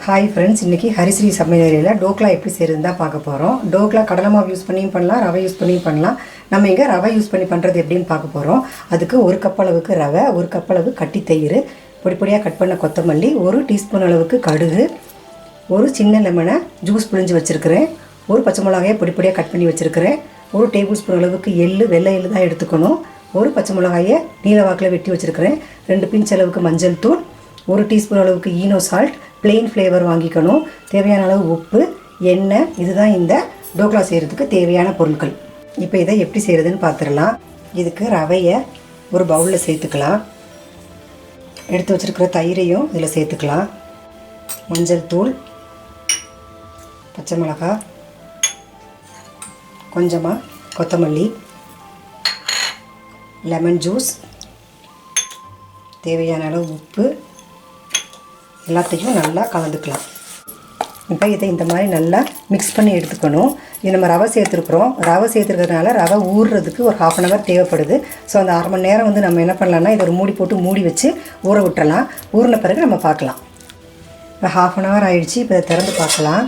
Hi friends, இன்றைக்கி ஹரிஸ்ரீ சமையலறையில் டோக்லா எப்படி செய்கிறதுன்னு தான் பார்க்க போகிறோம். டோக்லா கடலை மாவு யூஸ் பண்ணியும் பண்ணலாம், ரவை யூஸ் பண்ணியும் பண்ணலாம். நம்ம இங்கே ரவை யூஸ் பண்ணி பண்ணுறது எப்படின்னு பார்க்க போகிறோம். அதுக்கு ஒரு கப் அளவுக்கு ரவை, ஒரு கப் அளவு கட்டி தயிர், பொடி பொடியாக கட் பண்ண கொத்தமல்லி, ஒரு டீஸ்பூன் அளவுக்கு கடுகு, ஒரு சின்ன லெமனை ஜூஸ் புழிஞ்சு வச்சுருக்கிறேன், ஒரு பச்சை மிளகாயை பொடி பொடியாக கட் பண்ணி வச்சுருக்கிறேன், ஒரு டேபிள் ஸ்பூன் அளவுக்கு வெள்ளை எள்ளு தான் எடுத்துக்கணும், ஒரு பச்சை மிளகாயை நீல வாக்கில் வெட்டி வச்சுருக்கிறேன், 2 பிஞ்ச் அளவுக்கு மஞ்சள் தூள், ஒரு டீஸ்பூன் அளவுக்கு ஈனோ சால்ட், பிளெயின் ஃப்ளேவர் வாங்கிக்கணும், தேவையான அளவு உப்பு, எண்ணெய். இதுதான் இந்த டோக்லா செய்கிறதுக்கு தேவையான பொருட்கள். இப்போ இதை எப்படி செய்கிறதுன்னு பார்த்துடலாம். இதுக்கு ரவையை ஒரு பவுலில் சேர்த்துக்கலாம், எடுத்து வச்சுருக்கிற தயிரையும் இதில் சேர்த்துக்கலாம், மஞ்சள் தூள், பச்சை மிளகாய், கொஞ்சமாக கொத்தமல்லி, லெமன் ஜூஸ், தேவையான அளவு உப்பு, எல்லாத்தையும் நல்லா கலந்துக்கலாம். இப்போ இதை இந்த மாதிரி நல்லா மிக்ஸ் பண்ணி எடுத்துக்கணும். இது நம்ம ரவை சேர்த்துருக்குறோம். ரவை சேர்த்துருக்கிறதுனால ரவை ஊறுறதுக்கு ஒரு 1/2 hour தேவைப்படுது. ஸோ அந்த 1/2 மணி நேரம் நம்ம என்ன பண்ணலாம்னா இதை ஒரு மூடி போட்டு மூடி வச்சு ஊற விட்டுறலாம். ஊறின பிறகு நம்ம பார்க்கலாம். இப்போ 1/2 hour ஆகிடுச்சு. இப்போ இதை திறந்து பார்க்கலாம்.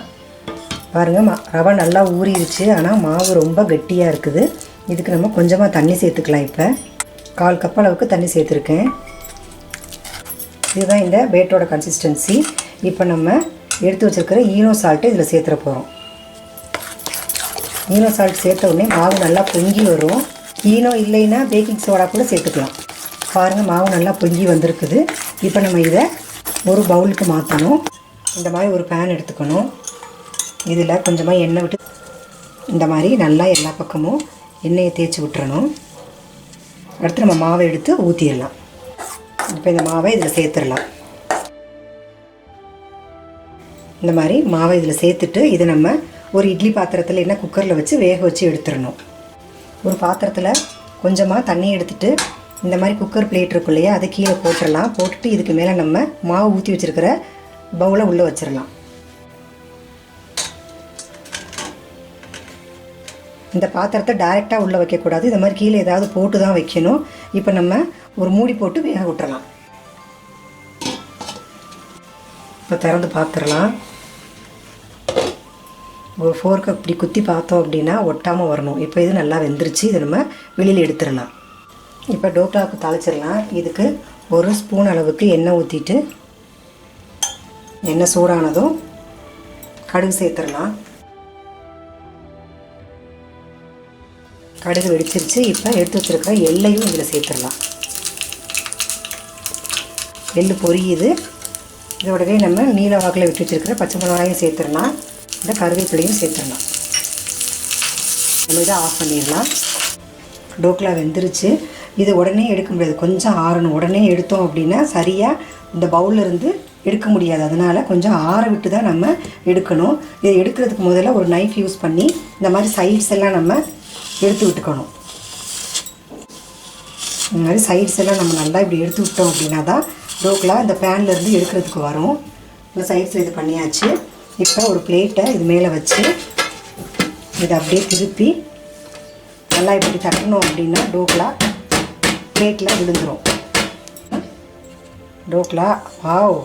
பாருங்கள், ரவை நல்லா ஊறிடுச்சு. ஆனால் மாவு ரொம்ப கெட்டியாக இருக்குது. இதுக்கு நம்ம கொஞ்சமாக தண்ணி சேர்த்துக்கலாம். இப்போ 1/4 கப் அளவுக்கு தண்ணி சேர்த்துருக்கேன். இதுதான் இந்த பேட்டோட கன்சிஸ்டன்சி. இப்போ நம்ம எடுத்து வச்சுருக்கிற ஈனோ சால்ட்டை இதில் சேர்த்துற போகிறோம். ஈனோ சால்ட் சேர்த்த உடனே மாவு நல்லா பொங்கி வரும். ஈனோ இல்லைன்னா பேக்கிங் சோடா கூட சேர்த்துக்கலாம். பாருங்கள், மாவு நல்லா பொங்கி வந்திருக்குது. இப்போ நம்ம இதை ஒரு பவுலுக்கு மாற்றணும். இந்த மாதிரி ஒரு பேன் எடுத்துக்கணும். இதில் கொஞ்சமாக எண்ணெய் விட்டு இந்த மாதிரி நல்லா எல்லா பக்கமும் எண்ணெயை தேய்ச்சி விட்டுறணும். அடுத்து நம்ம மாவை எடுத்து ஊற்றிடலாம். இப்போ இந்த மாவை இதில் சேர்த்துடலாம். இந்த மாதிரி மாவை இதில் சேர்த்துட்டு இதை நம்ம ஒரு இட்லி பாத்திரத்தில் என்ன குக்கரில் வச்சு வேக வச்சு எடுத்துடணும். ஒரு பாத்திரத்தில் கொஞ்சமாக தண்ணி எடுத்துகிட்டு இந்த மாதிரி குக்கர் பிளேட் இருக்கும் இல்லையா, அதை கீழே போட்டுடலாம். போட்டுட்டு இதுக்கு மேலே நம்ம மாவு ஊற்றி வச்சுருக்கிற பவுலை உள்ளே வச்சிடலாம். இந்த பாத்திரத்தை டைரெக்டாக உள்ளே வைக்கக்கூடாது. இந்த மாதிரி கீழே ஏதாவது போட்டு தான் வைக்கணும். இப்போ நம்ம ஒரு மூடி போட்டு வேக விட்டுறலாம். இப்போ திறந்து பார்த்துடலாம். ஒரு ஃபோர்க்கு இப்படி குத்தி பார்த்தோம் அப்படின்னா ஒட்டாமல் வரணும். இப்போ இது நல்லா வெந்துருச்சு. இதை நம்ம வெளியில் எடுத்துடலாம். இப்போ டோக்லாவுக்கு தாளிச்சிடலாம். இதுக்கு ஒரு ஸ்பூன் அளவுக்கு எண்ணெய் ஊற்றிட்டு எண்ணெய் சூடானதும் கடுகு சேர்த்துடலாம். கடுகு வெடிச்சிருச்சு. இப்போ எடுத்து வச்சுருக்கிற எள்ளையும் இதில் சேர்த்துடலாம். எள்ளு பொரியுது. இதோடவே நம்ம நீல வாக்கில் விட்டு வச்சுருக்கிற பச்சை மிளகாயும் சேர்த்துடலாம். இந்த கருவேப்பிலையும் சேர்த்துடலாம். நம்ம இதை ஆஃப் பண்ணிடலாம். டோக்லா வெந்துருச்சு. இது உடனே எடுக்க முடியாது, கொஞ்சம் ஆறணும். உடனே எடுத்தோம் அப்படின்னா சரியாக இந்த பவுலில் இருந்து எடுக்க முடியாது. அதனால் கொஞ்சம் ஆற விட்டு தான் நம்ம எடுக்கணும். இதை எடுக்கிறதுக்கு முதல்ல ஒரு நைஃப் யூஸ் பண்ணி இந்த மாதிரி சைட்ஸ் எல்லாம் நம்ம எடுத்து விட்டுக்கணும். இந்த மாதிரி சைட்ஸ் எல்லாம் நம்ம நல்லா இப்படி எடுத்து விட்டோம் அப்படின்னா தான் டோக்லா இந்த பேன்லேருந்து எடுக்கிறதுக்கு வரும். இந்த சைட்ஸில் இது பண்ணியாச்சு. இப்போ ஒரு பிளேட்டை இது மேலே வச்சு இதை அப்படியே திருப்பி நல்லா இப்படி தட்டணும் அப்படின்னா டோக்லா பிளேட்டில் விழுந்துடும். டோக்லா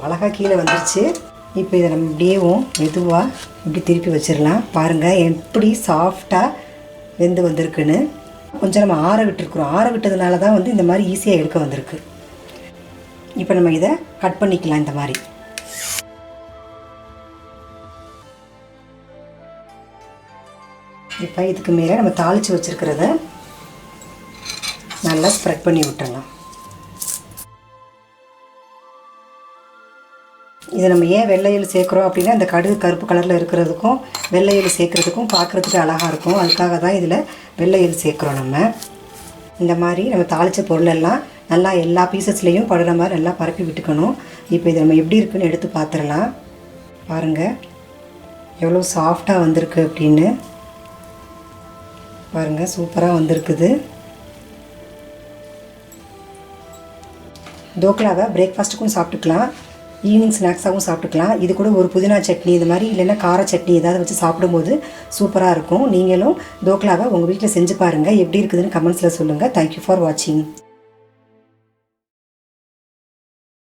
அழகாக கீழே வந்துருச்சு. இப்போ இதை நம்ம இப்படியேவும் மெதுவாக இப்படி திருப்பி வச்சிடலாம். பாருங்கள் எப்படி சாஃப்டாக வெந்து வந்திருக்குன்னு. கொஞ்சம் நம்ம ஆற விட்டுருக்குறோம். ஆற விட்டதுனால தான் இந்த மாதிரி ஈஸியாக எடுக்க வந்திருக்கு. இப்போ நம்ம இதை கட் பண்ணிக்கலாம். இந்த மாதிரி இப்போ இதுக்கு மேலே நம்ம தாளித்து வச்சுருக்கிறத நல்லா ஸ்ப்ரெட் பண்ணி விட்டுறலாம். இதை நம்ம ஏன் வெள்ளையில் சேர்க்குறோம் அப்படின்னா இந்த கடுகு கருப்பு கலரில் இருக்கிறதுக்கும் வெள்ளையில் சேர்க்குறதுக்கும் பார்க்குறதுக்கு அழகாக இருக்கும். அதுக்காக தான் இதில் வெள்ளையில் சேர்க்குறோம். நம்ம இந்த மாதிரி நம்ம தாளித்த பொருளெல்லாம் நல்லா எல்லா பீசஸ்லேயும் படுற மாதிரி நல்லா பரப்பி விட்டுக்கணும். இப்போ இதை நம்ம எப்படி இருக்குன்னு எடுத்து பார்த்துடலாம். பாருங்கள் எவ்வளோ சாஃப்டாக வந்திருக்கு அப்படின்னு. பாருங்கள், சூப்பராக வந்திருக்குது. டோக்லாவை பிரேக்ஃபாஸ்ட்டுக்கும் சாப்பிட்டுக்கலாம், ஈவினிங் ஸ்நாக்ஸாகவும் சாப்பிட்டுக்கலாம். இது கூட ஒரு புதினா சட்னி இது மாதிரி இல்லைன்னா கார சட்னி ஏதாவது வச்சு சாப்பிடும்போது சூப்பராக இருக்கும். நீங்களும் டோக்லாவை உங்கள் வீட்டில் செஞ்சு பாருங்கள். எப்படி இருக்குதுன்னு கமெண்ட்ஸில் சொல்லுங்கள். தேங்க்யூ ஃபார் வாட்சிங்.